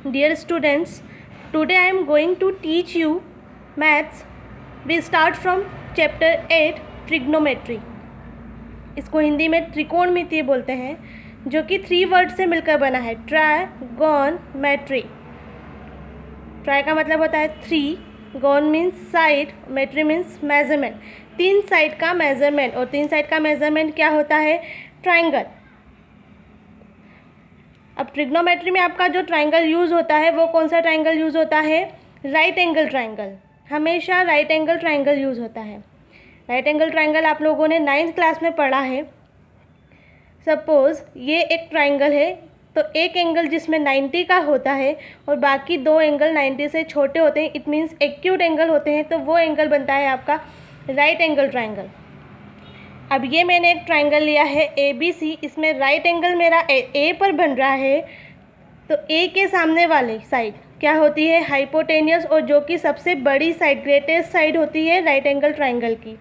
Dear students, today I am going to teach you maths. We start from chapter 8 trigonometry. इसको हिंदी में त्रिकोणमितीय बोलते हैं, जो कि 3 वर्ड से मिलकर बना है, ट्राइगोनमेट्री. ट्राई का मतलब होता है 3, gon means side, metry means measurement. 3 side का मेजरमेंट, और 3 साइड का मेजरमेंट क्या होता है? ट्राइंगल. अब ट्रिग्नोमेट्री में आपका जो ट्राइंगल यूज़ होता है वो कौन सा ट्राइंगल यूज़ होता है? Right angle triangle. हमेशा राइट एंगल ट्राइंगल यूज़ होता है. राइट एंगल ट्राइंगल आप लोगों ने 9th क्लास में पढ़ा है. सपोज़ ये एक ट्राइंगल है, तो एक एंगल जिसमें 90 का होता है और बाकी 2 एंगल 90 से छोटे होते हैं, इट मीन्स एक्यूट एंगल होते हैं, तो वो एंगल बनता है आपका राइट एंगल ट्राइंगल. अब ये मैंने एक ट्राइंगल लिया है ABC, इसमें राइट एंगल मेरा ए पर बन रहा है, तो ए के सामने वाली साइड क्या होती है? हाइपोटेनियस, और जो कि सबसे बड़ी साइड, ग्रेटेस्ट साइड होती है राइट एंगल ट्राइंगल की.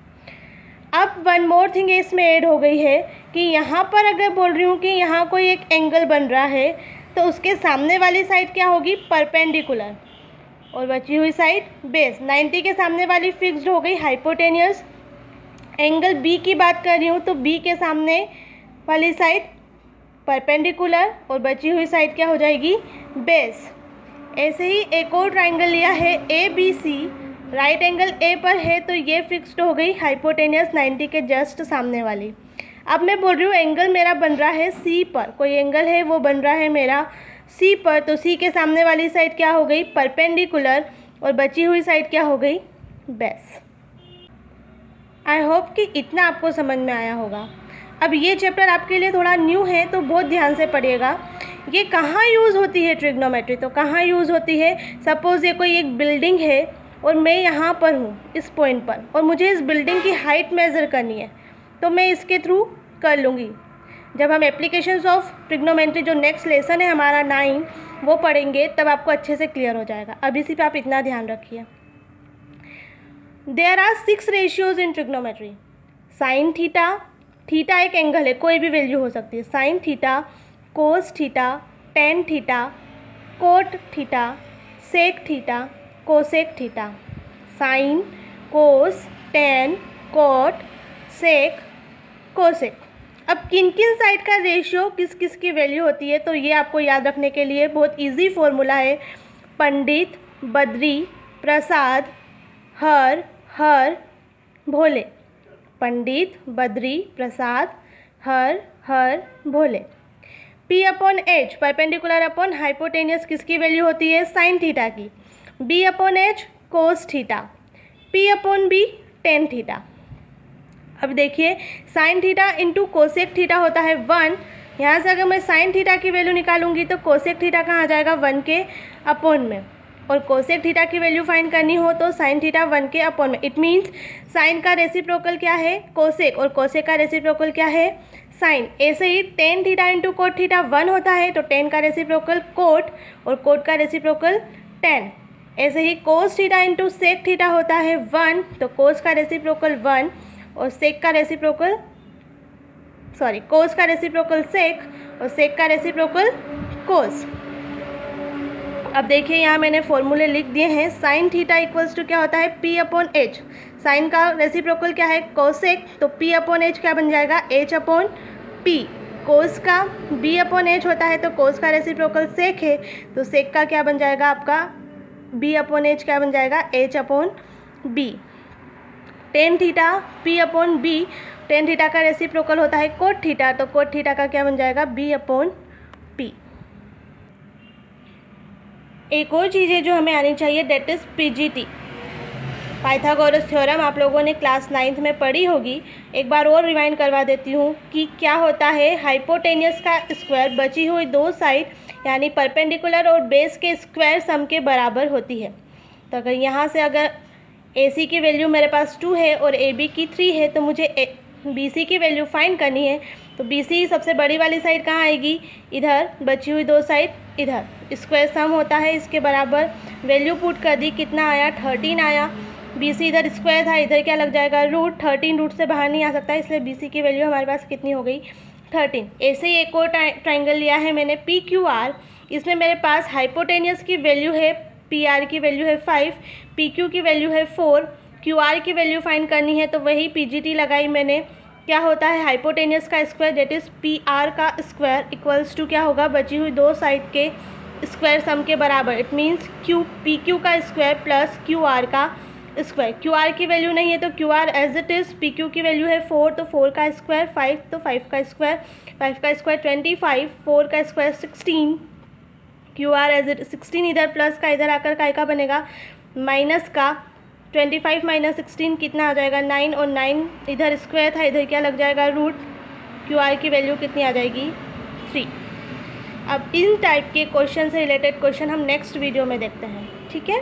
अब वन मोर थिंग इसमें ऐड हो गई है कि यहाँ पर अगर बोल रही हूँ कि यहाँ कोई एक एंगल बन रहा है, तो उसके सामने वाली साइड क्या होगी? परपेंडिकुलर, और बची हुई साइड बेस. 90 के सामने वाली फिक्स्ड हो गई हाइपोटेनियस. एंगल बी की बात कर रही हूँ, तो बी के सामने वाली साइड परपेंडिकुलर, और बची हुई साइड क्या हो जाएगी? बेस. ऐसे ही एक और ट्राइंगल लिया है ABC, राइट एंगल ए पर है, तो ये फिक्स्ड हो गई हाइपोटेनियस 90 के जस्ट सामने वाली. अब मैं बोल रही हूँ एंगल मेरा बन रहा है C पर, कोई एंगल है वो बन रहा है मेरा C पर, तो C के सामने वाली साइड क्या हो गई? परपेंडिकुलर, और बची हुई साइड क्या हो गई? बेस. आई होप कि इतना आपको समझ में आया होगा. अब ये चैप्टर आपके लिए थोड़ा न्यू है, तो बहुत ध्यान से पढ़िएगा. ये कहाँ यूज़ होती है ट्रिग्नोमेट्री? तो कहाँ यूज़ होती है? सपोज़ ये कोई एक बिल्डिंग है और मैं यहाँ पर हूँ इस पॉइंट पर, और मुझे इस बिल्डिंग की हाइट मेज़र करनी है, तो मैं इसके थ्रू कर लूँगी. जब हम एप्लीकेशंस ऑफ ट्रिग्नोमेट्री, जो नेक्स्ट लेसन है हमारा 9, वो पढ़ेंगे, तब आपको अच्छे से क्लियर हो जाएगा. अभी सिर्फ आप इतना ध्यान रखिए. There are 6 ratios in trigonometry. Sine theta, theta एक एंगल है, कोई भी वैल्यू हो सकती है. Sine theta, cos theta, tan theta, cot theta, sec theta, cosec theta. Sine, cos, tan, cot, sec, cosec. अब किन किन साइड का रेशियो किस किस की वैल्यू होती है, तो ये आपको याद रखने के लिए बहुत इजी फॉर्मूला है. पंडित, बद्री, प्रसाद, हर, हर, भोले. पंडित, बद्री, प्रसाद, हर, हर, भोले. P upon H, perpendicular upon hypotenuse, किसकी वैल्यू होती है? साइन थीटा की. B upon H, cos theta. P upon B, tan theta. अब देखिए, sine theta into cosec theta होता है 1. यहाँ से अगर मैं साइन थीटा की वैल्यू निकालूंगी, तो कोसेक थीटा कहाँ आ जाएगा? 1 के अपॉन में. और कोसेक थीटा की वैल्यू फाइंड करनी हो तो साइन थीटा 1 के अपॉन में. इट मीन्स साइन का रेसिप्रोकल क्या है? कोसेक, और कोसेक का रेसिप्रोकल क्या है? साइन. ऐसे ही tan theta into cot theta 1 होता है, तो टेन का रेसिप्रोकल कोट, और कोट का रेसिप्रोकल टेन. ऐसे ही cos theta into sec theta होता है 1, तो कोस का रेसिप्रोकल 1, और सेक का रेसिप्रोकल कोस का रेसिप्रोकल सेक, और सेक का रेसिप्रोकल कोस. अब देखिए, यहाँ मैंने फॉर्मूले लिख दिए हैं. साइन थीटा इक्वल्स टू क्या होता है? P upon H. साइन का रेसिप्रोकल क्या है? कोसेक, तो P अपॉन H क्या बन जाएगा? H upon P. कोस का B अपॉन H होता है, तो कोस का रेसिप्रोकल सेक है, तो सेक का क्या बन जाएगा आपका? B अपॉन H क्या बन जाएगा? H upon B. Tan theta P upon B, tan theta का रेसिप्रोकल होता है कोट थीटा, तो कोट थीटा का क्या बन जाएगा? B upon P. एक और चीज़ है जो हमें आनी चाहिए, that is PGT, Pythagoras theorem. आप लोगों ने क्लास 9th में पढ़ी होगी. एक बार और रिवाइंड करवा देती हूँ कि क्या होता है. हाइपोटेनियस का स्क्वायर बची हुई 2 साइड यानी परपेंडिकुलर और बेस के स्क्वायर सम के बराबर होती है. तो अगर यहाँ से अगर AC की वैल्यू मेरे पास 2 है और AB की 3 है, तो मुझे BC की वैल्यू फाइंड करनी है. तो BC सबसे बड़ी वाली साइड कहाँ आएगी? इधर. बची हुई 2 साइड इधर. स्क्वायर सम होता है इसके बराबर. वैल्यू पुट कर दी, कितना आया? 13 आया. BC इधर स्क्वायर था, इधर क्या लग जाएगा? रूट. 13 रूट से बाहर नहीं आ सकता, इसलिए BC की वैल्यू हमारे पास कितनी हो गई? 13. ऐसे ही एक और ट्राइंगल लिया है मैंने PQR. इसमें मेरे पास हाइपोटेनियस की वैल्यू है, पी आर की वैल्यू है 5, पी क्यू की वैल्यू है 4, क्यू आर की वैल्यू फाइंड करनी है तो वही पी जी टी लगाई मैंने। क्या होता है हाइपोटेनियस का square that is P R का स्क्वायर इक्वल्स टू क्या होगा, बची हुई दो साइड के स्क्वायर सम के बराबर। It means Q P Q का स्क्वायर प्लस क्यू आर का स्क्वायर। क्यू आर की वैल्यू नहीं है तो Q R as it is, P Q की वैल्यू है 4 तो 4 का स्क्वायर, 5 तो 5 का स्क्वायर, 5 का स्क्वायर 25, 4 का square 16, Q R as it 16 इधर प्लस का इधर आकर काय का बनेगा माइनस का, 25 माइनस 16 कितना आ जाएगा 9 और 9 इधर स्क्वायर था इधर क्या लग जाएगा रूट, क्यू आर की वैल्यू कितनी आ जाएगी 3। अब इन टाइप के क्वेश्चन से रिलेटेड क्वेश्चन हम नेक्स्ट वीडियो में देखते हैं, ठीक है।